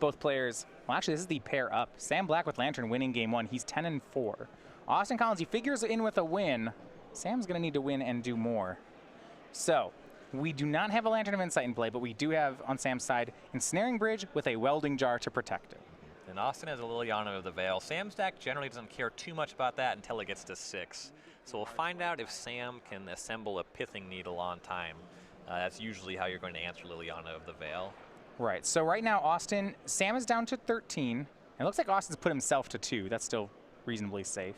both players, well, actually, this is the pair up. Sam Black with Lantern winning game 1. He's 10-4. Austin Collins, he figures in with a win. Sam's going to need to win and do more. So we do not have a Lantern of Insight in play, but we do have on Sam's side Ensnaring Bridge with a Welding Jar to protect it. And Austin has a Liliana of the Veil. Sam's deck generally doesn't care too much about that until it gets to 6. So we'll find out if Sam can assemble a Pithing Needle on time. That's usually how you're going to answer Liliana of the Veil. Right. So right now, Sam is down to 13. It looks like Austin's put himself to 2. That's still reasonably safe.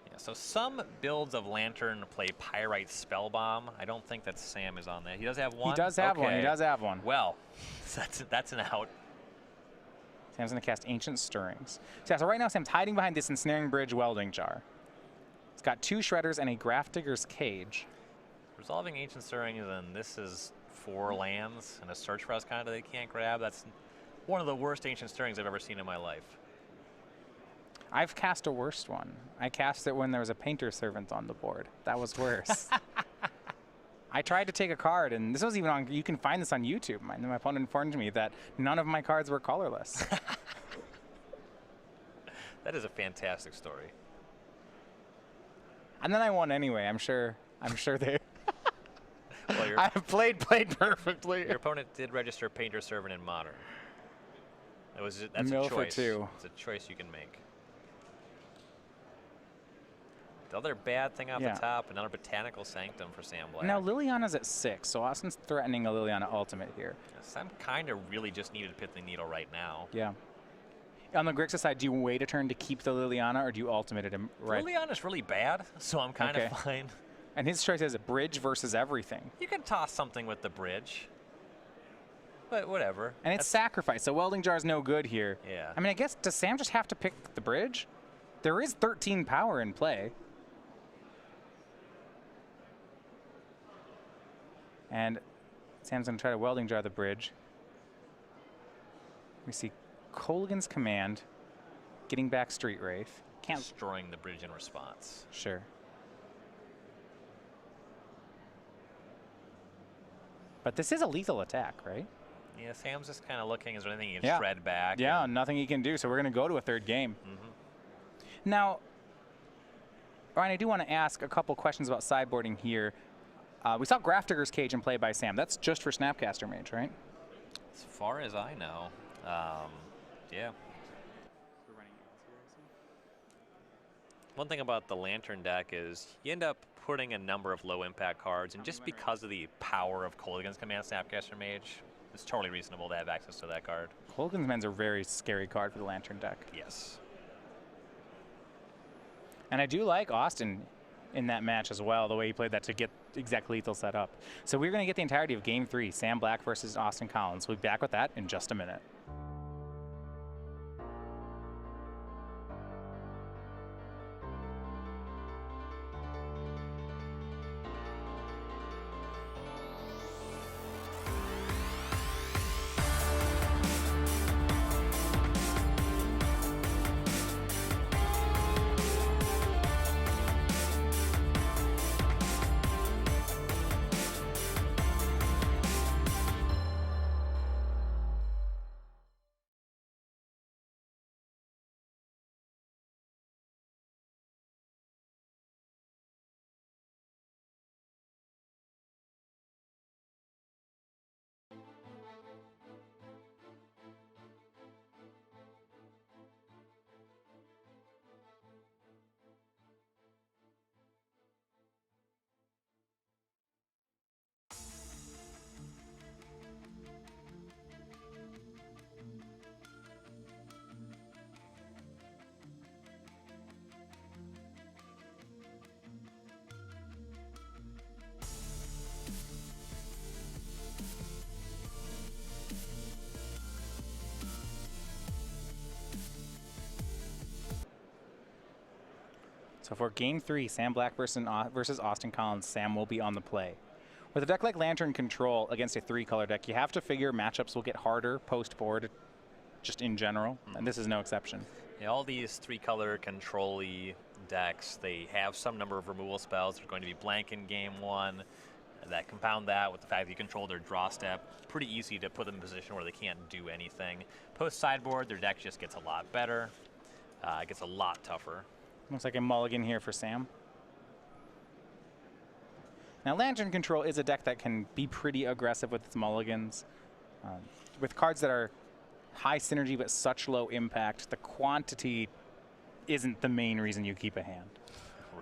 Yeah, so some builds of Lantern play Pyrite Spellbomb. I don't think that Sam is on that. He does have one? He does have one. He does have one. Well, that's an out. Sam's going to cast Ancient Stirrings. So, yeah, so right now, Sam's hiding behind this Ensnaring Bridge Welding Jar. He's got 2 Shredders and a Graft Digger's Cage. Resolving Ancient Stirrings, and this is 4 lands and a Search for Us kind of they can't grab. That's one of the worst Ancient Stirrings I've ever seen in my life. I've cast a worse one. I cast it when there was a Painter Servant on the board. That was worse. I tried to take a card, and this was even on, you can find this on YouTube. My opponent informed me that none of my cards were colorless. That is a fantastic story. And then I won anyway. I'm sure they... Well, I played perfectly. Your opponent did register Painter Servant in Modern. That's Mill a choice. for 2. It's a choice you can make. The other bad thing off the top, another Botanical Sanctum for Sam Black. Now Liliana's at 6, so Austin's threatening a Liliana Ultimate here. Sam kind of really just needed Pithing Needle right now. Yeah. On the Grixis side, do you wait a turn to keep the Liliana, or do you ultimate it right? Liliana's really bad, so I'm kind of fine. And his choice is a bridge versus everything. You can toss something with the bridge, but whatever. And it's sacrifice, so Welding Jar's no good here. Yeah. I mean, I guess, does Sam just have to pick the bridge? There is 13 power in play. And Sam's going to try to Welding Jar the bridge. We see Kolaghan's Command, getting back Street Wraith. Destroying the bridge in response. Sure. But this is a lethal attack, right? Yeah, Sam's just kind of looking. Is there anything he can shred back? Yeah, nothing he can do. So we're going to go to a 3rd game. Now, Ryan, I do want to ask a couple questions about sideboarding here. We saw Graft Digger's Cage in play by Sam. That's just for Snapcaster Mage, right? As far as I know, yeah. One thing about the Lantern deck is you end up putting a number of low-impact cards, and just because of the power of Kolaghan's Command Snapcaster Mage, it's totally reasonable to have access to that card. Kolaghan's Command's a very scary card for the Lantern deck. Yes. And I do like Austin in that match as well, the way he played that to get exact lethal set up. So we're going to get the entirety of Game 3, Sam Black versus Austin Collins. We'll be back with that in just a minute. So for Game 3, Sam Black versus Austin Collins, Sam will be on the play. With a deck like Lantern Control against a 3-color deck, you have to figure matchups will get harder post-board, just in general, and this is no exception. Yeah, all these 3-color control-y decks, they have some number of removal spells. They're going to be blank in Game 1. That compound that with the fact that you control their draw step, pretty easy to put them in a position where they can't do anything. Post sideboard, their deck just gets a lot better. It gets a lot tougher. Looks like a mulligan here for Sam. Now, Lantern Control is a deck that can be pretty aggressive with its mulligans. With cards that are high synergy but such low impact, the quantity isn't the main reason you keep a hand.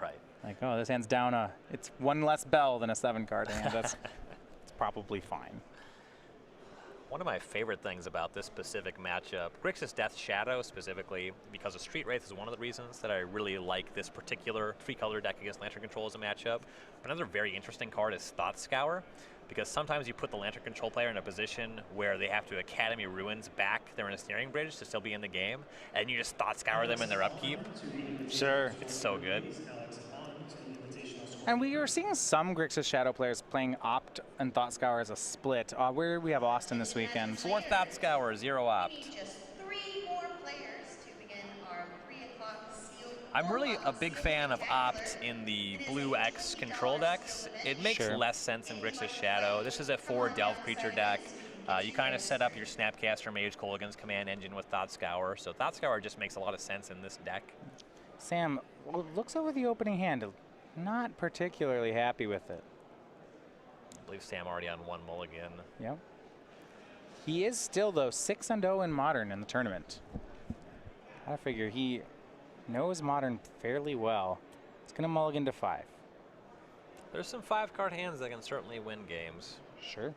Right. Like, oh, this hand's down it's one less bell than a 7-card hand. It's probably fine. One of my favorite things about this specific matchup, Grixis Death Shadow specifically, because of Street Wraith is one of the reasons that I really like this particular 3-color deck against Lantern Control as a matchup. Another very interesting card is Thought Scour, because sometimes you put the Lantern Control player in a position where they have to Academy Ruins back their Ensnaring Bridge to still be in the game, and you just Thought Scour them in their upkeep. Sure. It's so good. And we are seeing some Grixis Shadow players playing Opt and Thought Scour as a split. Where we have Austin this weekend. 4 Thought Scour, 0 Opt. Just 3 more players to begin our 3 o'clock sealed. I'm really a big fan of Opt in the blue X control decks. It makes less sense in Grixis Shadow. This is a 4 Delve creature deck. You kind of set up your Snapcaster Mage Kolaghan's command engine with Thought Scour. So Thought Scour just makes a lot of sense in this deck. Sam looks over the opening hand. Not particularly happy with it. I believe Sam already on 1 mulligan. Yep. He is still, though, 6-0 in Modern in the tournament. I figure he knows Modern fairly well. It's going to mulligan to 5. There's some 5-card hands that can certainly win games. Sure.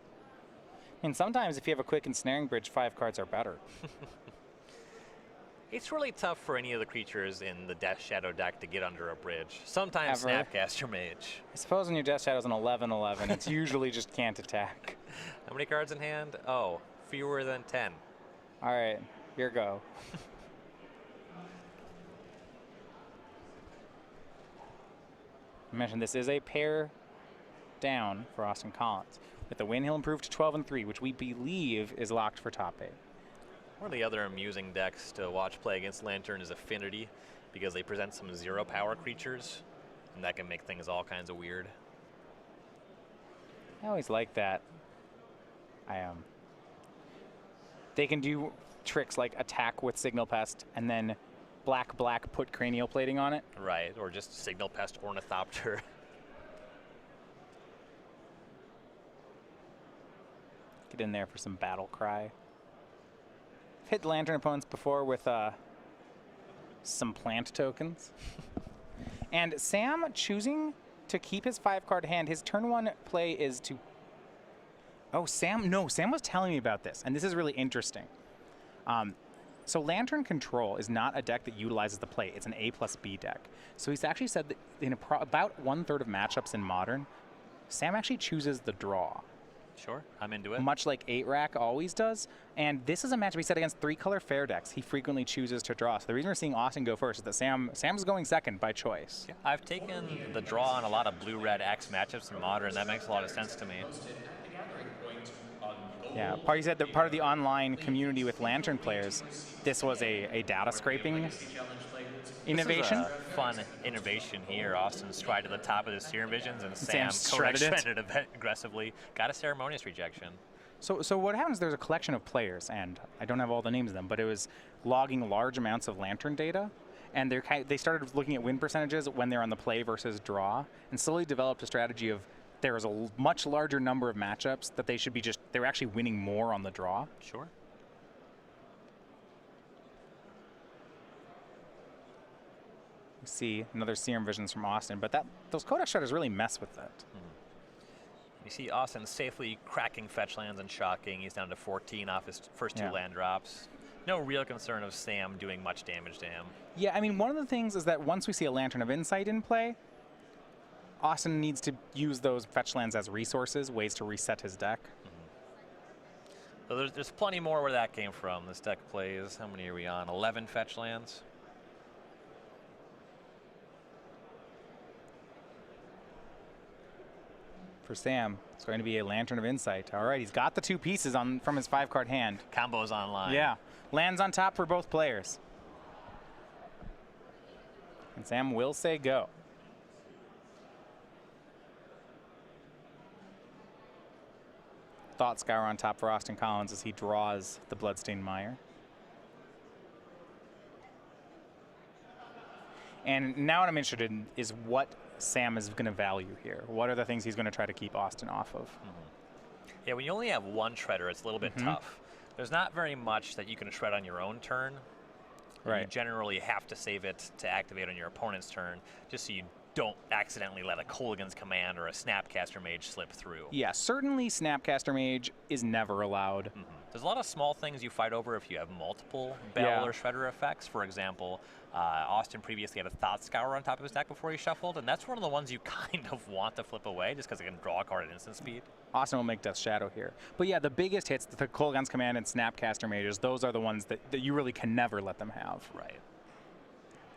I mean, sometimes if you have a quick Ensnaring Bridge, 5 cards are better. It's really tough for any of the creatures in the Death Shadow deck to get under a bridge. Sometimes Ever. Snapcaster Mage. I suppose when your Death Shadow's an 11-11, it's usually just can't attack. How many cards in hand? Oh, fewer than 10. All right, here go. I mentioned this is a pair down for Austin Collins. With the win, he'll improve to 12-3, which we believe is locked for top 8. One of the other amusing decks to watch play against Lantern is Affinity, because they present some 0-power creatures, and that can make things all kinds of weird. I always like that. They can do tricks like attack with Signal Pest and then black put Cranial Plating on it. Right, or just Signal Pest Ornithopter. Get in there for some Battle Cry. Hit Lantern opponents before with some plant tokens. And Sam choosing to keep his 5-card hand. His turn 1 play is to... Oh, Sam was telling me about this, and this is really interesting. So Lantern Control is not a deck that utilizes the play. It's an A+B deck. So he's actually said that in about 1/3 of matchups in Modern, Sam actually chooses the draw. Sure, I'm into it. Much like 8-Rack always does. And this is a matchup he said against 3-color fair decks. He frequently chooses to draw. So the reason we're seeing Austin go first is that Sam's going second by choice. Yeah, I've taken the draw on a lot of blue-red X matchups in Modern. That makes a lot of sense to me. Yeah, he said that part of the online community with Lantern players, this was a data scraping innovation. This is a fun innovation here. Austin stride to the top of the Serum Visions, and Sam shredded it aggressively. Got a ceremonious rejection. So what happens, there's a collection of players, and I don't have all the names of them, but it was logging large amounts of Lantern data, and they started looking at win percentages when they're on the play versus draw, and slowly developed a strategy of there was a much larger number of matchups that they were actually winning more on the draw. Sure. We see another Serum Visions from Austin, but those Codex Shredders really mess with that. You see Austin safely cracking fetch lands and shocking. He's down to 14 off his first 2 land drops. No real concern of Sam doing much damage to him. Yeah, I mean, one of the things is that once we see a Lantern of Insight in play, Austin needs to use those fetch lands as resources, ways to reset his deck. So there's plenty more where that came from. This deck plays, how many are we on? 11 fetch lands? For Sam, it's going to be a Lantern of Insight. All right, he's got the 2 pieces from his 5-card hand. Combos online. Yeah, lands on top for both players. And Sam will say go. Thought Scour on top for Austin Collins as he draws the Bloodstained Mire. And now what I'm interested in is what Sam is going to value here. What are the things he's going to try to keep Austin off of? Yeah, when you only have one shredder, it's a little bit tough. There's not very much that you can shred on your own turn. Right. You generally have to save it to activate on your opponent's turn, just so you don't accidentally let a Kolaghan's Command or a Snapcaster Mage slip through. Yeah, certainly Snapcaster Mage is never allowed. There's a lot of small things you fight over if you have multiple Bell or Shredder effects. For example, Austin previously had a Thought Scour on top of his deck before he shuffled, and that's one of the ones you kind of want to flip away just because it can draw a card at instant speed. Austin will make Death Shadow here. But yeah, the biggest hits, the Kolaghan's Command and Snapcaster Mages, those are the ones that you really can never let them have. Right.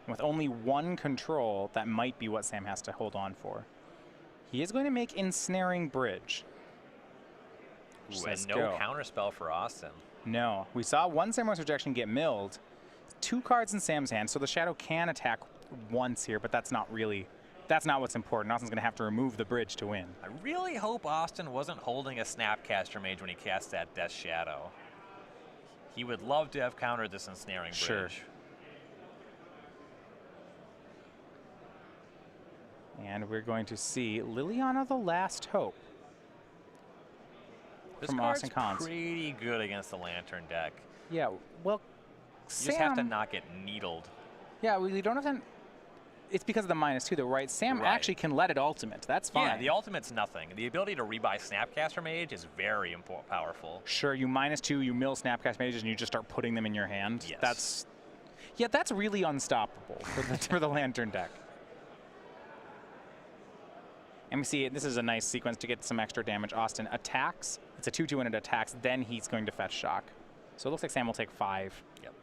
With only one control, that might be what Sam has to hold on for. He is going to make Ensnaring Bridge. Ooh, and no counterspell for Austin. No. We saw one Samurai's Rejection get milled. 2 cards in Sam's hand, so the Shadow can attack once here, but that's not what's important. Austin's going to have to remove the bridge to win. I really hope Austin wasn't holding a Snapcaster Mage when he cast that Death Shadow. He would love to have countered this Ensnaring Bridge. Sure. And we're going to see Liliana the Last Hope. This from card's Austin Collins. Pretty good against the Lantern deck. Yeah, well, You Sam... just have to not get needled. Yeah, we don't have to... It's because of the -2, though, right? Sam actually can let it ultimate. That's fine. Yeah, the ultimate's nothing. The ability to rebuy Snapcaster Mage is very powerful. Sure, you -2, you mill Snapcast Mages, and you just start putting them in your hand. Yes. That's really unstoppable for the Lantern deck. And we see this is a nice sequence to get some extra damage. Austin attacks. It's a 2/2 and it attacks. Then he's going to fetch Shock. So it looks like Sam will take 5. Yep.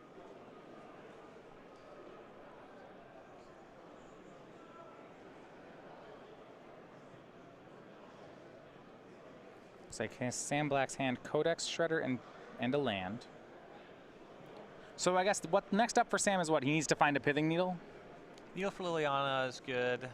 Looks like Sam Black's hand, Codex, Shredder, and a land. So I guess what next up for Sam is what? He needs to find a Pithing Needle? Needle for Liliana is good.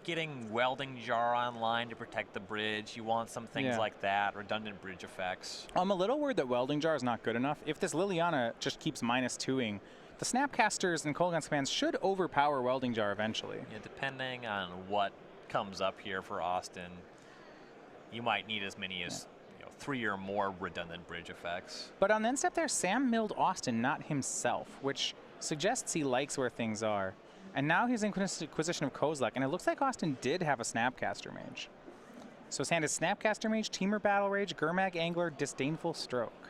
Getting Welding Jar online to protect the bridge. You want some things like that, redundant bridge effects. I'm a little worried that Welding Jar is not good enough. If this Liliana just keeps -2ing, the Snapcasters and Kolaghan's Commands should overpower Welding Jar eventually. Yeah, depending on what comes up here for Austin, you might need as many as 3 or more redundant bridge effects. But on the end step there, Sam milled Austin, not himself, which suggests he likes where things are. And now he's in Inquisition of Kozilek, and it looks like Austin did have a Snapcaster Mage. So his hand is Snapcaster Mage, Teamer Battle Rage, Gurmag Angler, Disdainful Stroke.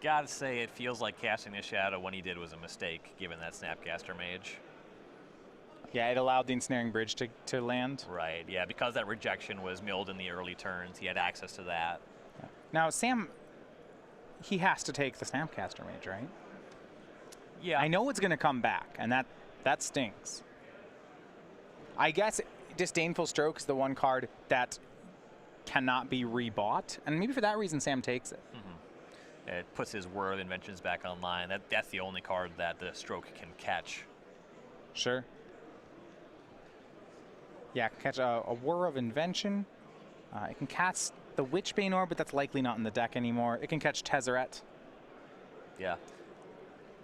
Gotta say, it feels like casting the Shadow when he did was a mistake, given that Snapcaster Mage. Yeah, it allowed the Ensnaring Bridge to land. Right, yeah, because that rejection was milled in the early turns, he had access to that. Yeah. Now, Sam, he has to take the Snapcaster Mage, right? Yeah. I know it's going to come back, and that stinks. I guess Disdainful Stroke is the one card that cannot be rebought, and maybe for that reason Sam takes it. It puts his Whir of Inventions back online. That's the only card that the Stroke can catch. Sure. Yeah, can catch a Whir of Invention. It can cast the Witchbane Orb, but that's likely not in the deck anymore. It can catch Tezzeret. Yeah.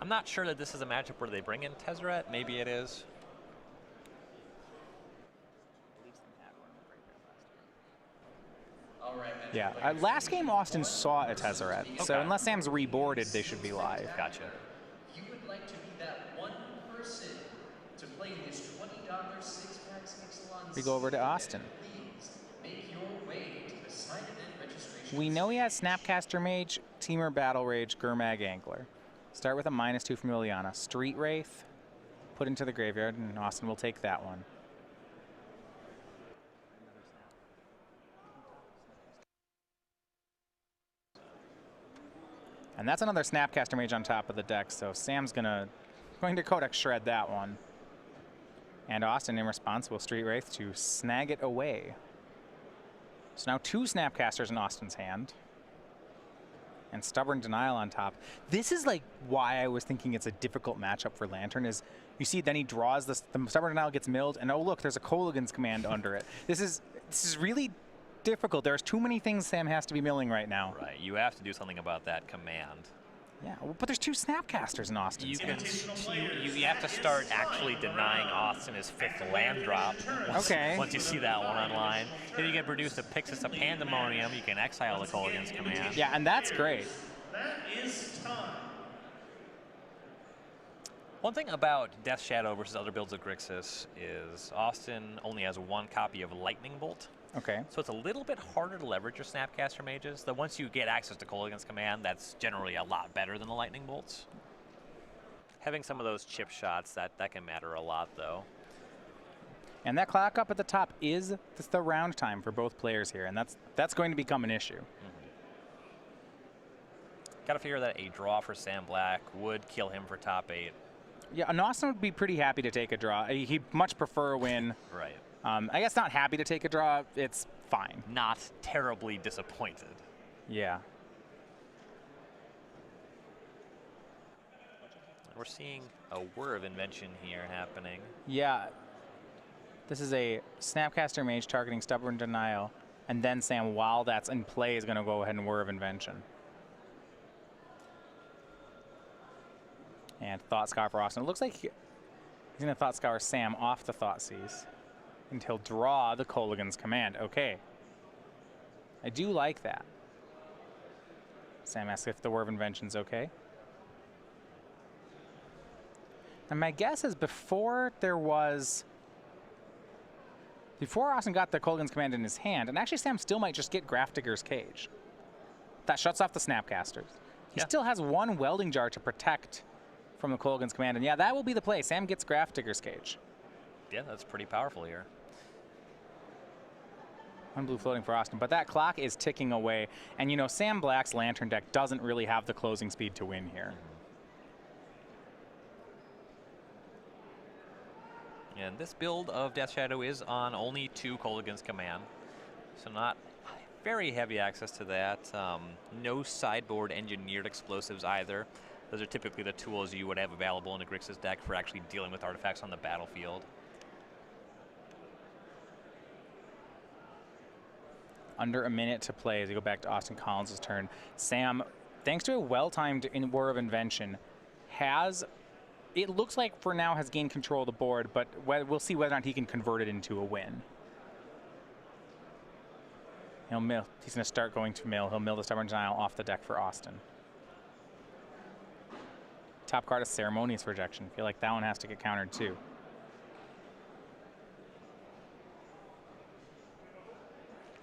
I'm not sure that this is a matchup where they bring in Tezzeret. Maybe it is. Yeah, last game Austin saw a Tezzeret, so unless Sam's reboarded, they should be live. Gotcha. You would like to be that one person to play this $20 6-pack Mixalon. We go over to Austin. Please make your way to the side event registration. We know he has Snapcaster Mage, Teamer Battle Rage, Gurmag Angler. Start with a -2 from Liliana. Street Wraith, put into the graveyard, and Austin will take that one. And that's another Snapcaster Mage on top of the deck, so Sam's going to Codex Shred that one. And Austin, in response, will Street Wraith to snag it away. So now 2 Snapcasters in Austin's hand. And Stubborn Denial on top. This is like why I was thinking it's a difficult matchup for Lantern is you see then he draws this, the Stubborn Denial gets milled, and oh look, there's a Kolaghan's Command under it. This is really difficult. There's too many things Sam has to be milling right now. Right, you have to do something about that command. Yeah, but there's 2 Snapcasters in Austin. You have to start actually denying Austin his 5th land drop. Once you see that one online. Then you can produce a Pixis of Pandemonium. You can exile the Kolaghan's Command. Yeah, and that's great. That is time. One thing about Death Shadow versus other builds of Grixis is Austin only has 1 copy of Lightning Bolt. Okay. So it's a little bit harder to leverage your Snapcaster mages. Though once you get access to Kolaghan's Command, that's generally a lot better than the Lightning Bolts. Having some of those chip shots, that can matter a lot, though. And that clock up at the top is the round time for both players here, and that's going to become an issue. Got to figure that a draw for Sam Black would kill him for top 8. Yeah, and Austin would be pretty happy to take a draw. He'd much prefer a win. Right. I guess not happy to take a draw. It's fine. Not terribly disappointed. Yeah. We're seeing a Whir of Invention here happening. Yeah. This is a Snapcaster Mage targeting Stubborn Denial, and then Sam, while that's in play, is going to go ahead and Whir of Invention. And Thought Scour for Austin. It looks like he's going to Thought Scour Sam off the Thoughtseize. And he'll draw the Kolaghan's Command. Okay. I do like that. Sam asks if the Whir of Invention's okay. And my guess is before Austin got the Kolaghan's Command in his hand, and actually Sam still might just get Grafdigger's Cage. That shuts off the Snapcasters. He still has 1 Welding Jar to protect from the Kolaghan's Command, and yeah, that will be the play. Sam gets Grafdigger's Cage. Yeah, that's pretty powerful here. 1 blue floating for Austin, but that clock is ticking away, and you know, Sam Black's Lantern deck doesn't really have the closing speed to win here. And this build of Death Shadow is on only 2 Kolaghan's Command, so not very heavy access to that. No sideboard engineered explosives either. Those are typically the tools you would have available in a Grixis deck for actually dealing with artifacts on the battlefield. Under a minute to play as we go back to Austin Collins' turn. Sam, thanks to a well-timed Whir of Invention, it looks like for now has gained control of the board, but we'll see whether or not he can convert it into a win. He'll mill. He's going to start going to mill. He'll mill the Stubborn Denial off the deck for Austin. Top card is Ceremonious Rejection. I feel like that one has to get countered too.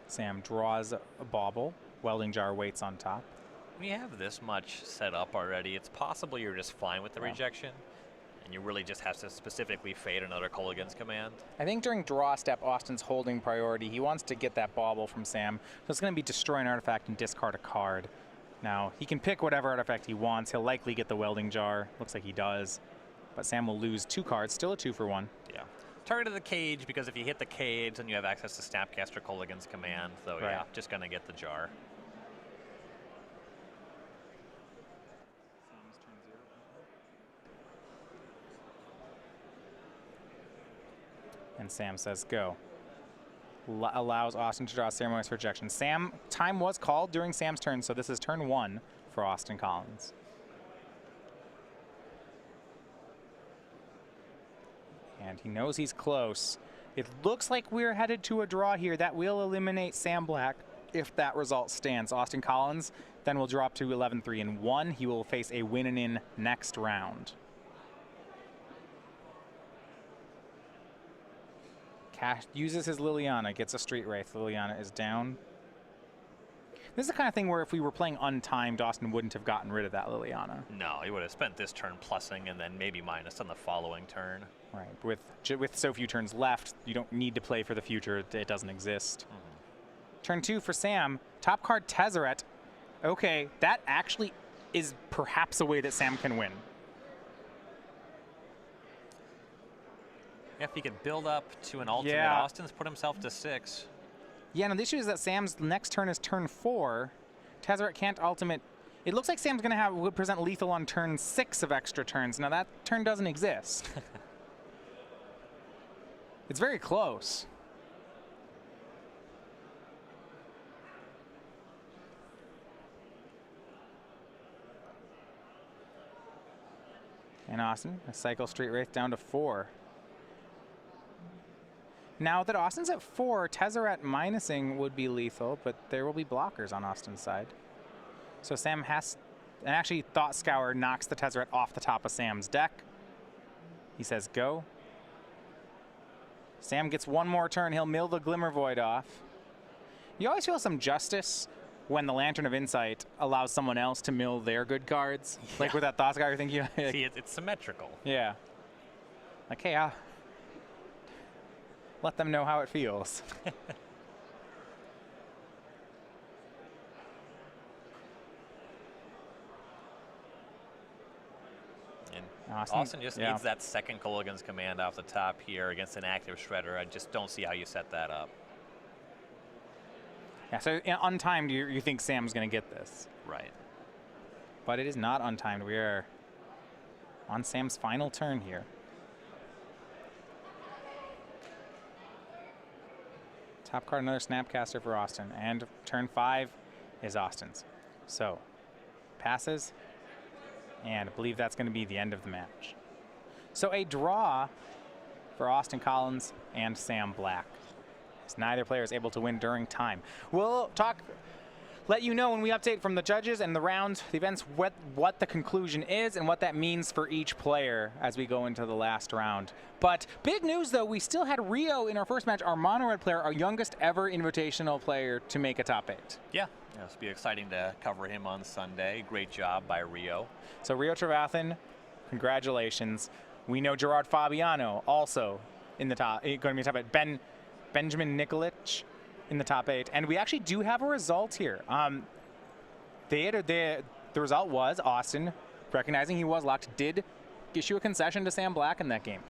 Sam draws a bauble. Welding Jar waits on top. When you have this much set up already, it's possible you're just fine with the rejection, and you really just have to specifically fade another Kolaghan's Command. I think during draw step, Austin's holding priority. He wants to get that bauble from Sam. So it's going to be destroy an artifact and discard a card. Now, he can pick whatever artifact he wants. He'll likely get the Welding Jar. Looks like he does. But Sam will lose 2 cards, still a 2-for-1. Yeah. Targeted the cage, because if you hit the cage, then you have access to Snapcaster Kolaghan's Command. So yeah, just going to get the jar. And Sam says go. Allows Austin to draw Ceremonious Rejection. Sam, time was called during Sam's turn, so this is turn 1 for Austin Collins. And he knows he's close. It looks like we're headed to a draw here. That will eliminate Sam Black if that result stands. Austin Collins then will drop to 11-3-1. He will face a win-and-in next round. Cash uses his Liliana, gets a Street Wraith. Liliana is down. This is the kind of thing where if we were playing untimed, Austin wouldn't have gotten rid of that Liliana. No, he would have spent this turn plussing and then maybe minus on the following turn. Right. With so few turns left, you don't need to play for the future. It doesn't exist. Turn 2 for Sam. Top card Tezzeret. Okay, that actually is perhaps a way that Sam can win. If he could build up to an ultimate, Austin's put himself to 6. Yeah, no, the issue is that Sam's next turn is turn 4. Tezzeret can't ultimate. It looks like Sam's going to would present lethal on turn 6 of extra turns. Now that turn doesn't exist. It's very close. And Austin, a cycle Street Wraith down to 4. Now that Austin's at 4, Tezzeret minusing would be lethal, but there will be blockers on Austin's side. So Sam has, and actually Thought Scour knocks the Tezzeret off the top of Sam's deck. He says go. Sam gets one more turn. He'll mill the Glimmer Void off. You always feel some justice when the Lantern of Insight allows someone else to mill their good cards. Yeah. Like with that Thought Scour thing. Like, see, it's symmetrical. Yeah. Like, hey, let them know how it feels. Austin just needs that second Kolaghan's Command off the top here against an active Shredder. I just don't see how you set that up. Yeah, so untimed, you think Sam's going to get this. Right. But it is not untimed. We are on Sam's final turn here. Top card, another Snapcaster for Austin. And turn 5 is Austin's. So, passes. And I believe that's going to be the end of the match. So a draw for Austin Collins and Sam Black, as neither player is able to win during time. We'll let you know when we update from the judges and the rounds, the events, what the conclusion is and what that means for each player as we go into the last round. But big news, though, we still had Rio in our first match, our mono red player, our youngest ever invitational player to make a top 8. Yeah, it'll be exciting to cover him on Sunday. Great job by Rio. So Rio Trevathan, congratulations. We know Gerard Fabiano also in the top, going to be top 8. Benjamin Nikolic in the top 8. And we actually do have a result here. The result was Austin, recognizing he was locked, did issue a concession to Sam Black in that game.